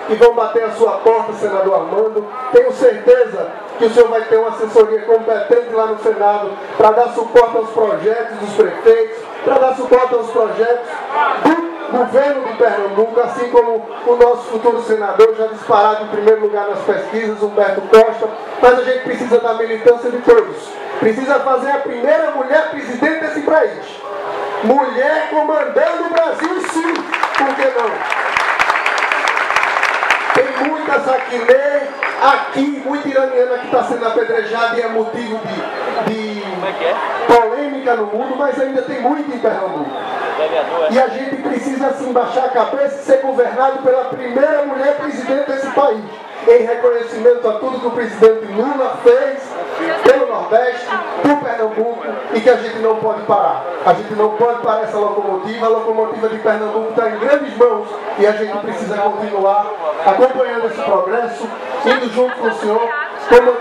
que vão bater a sua porta, senador Armando. Tenho certeza que o senhor vai ter uma assessoria competente lá no Senado para dar suporte aos projetos dos prefeitos, para dar suporte aos projetos do governo de Pernambuco, assim como o nosso futuro senador, já disparado em primeiro lugar nas pesquisas, Humberto Costa. Mas a gente precisa da militância de todos. Precisa fazer a primeira mulher presidente desse país. Mulher comandando o Brasil, sim. Por que não? Tem muita saquinê aqui, muita iraniana que está sendo apedrejada e é motivo de polêmica no mundo, mas ainda tem muito em Pernambuco. E a gente precisa assim baixar a cabeça e ser governado pela primeira mulher presidente desse país, em reconhecimento a tudo que o presidente Lula fez pelo Nordeste, por Pernambuco, e que a gente não pode parar. A gente não pode parar essa locomotiva. A locomotiva de Pernambuco está em grandes mãos e a gente precisa continuar acompanhando esse progresso, indo junto com o senhor,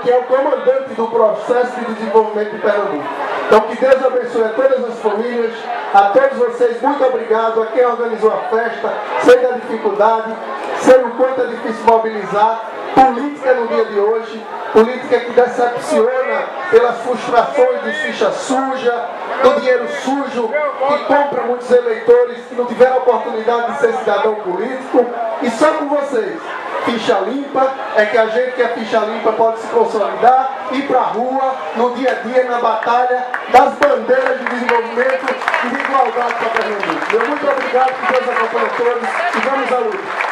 que é o comandante do processo de desenvolvimento de Pernambuco. Então, que Deus abençoe a todas as famílias, a todos vocês, muito obrigado a quem organizou a festa, sei da dificuldade, sei o quanto é difícil mobilizar. Política no dia de hoje, política que decepciona pelas frustrações dos ficha suja, do dinheiro sujo, que compra muitos eleitores que não tiveram a oportunidade de ser cidadão político. E só com vocês, ficha limpa, é que a gente que é ficha limpa pode se consolidar, ir para a rua, no dia a dia, na batalha das bandeiras de desenvolvimento e de igualdade para Pernambuco. Muito obrigado, que Deus acompanhe a todos e vamos à luta.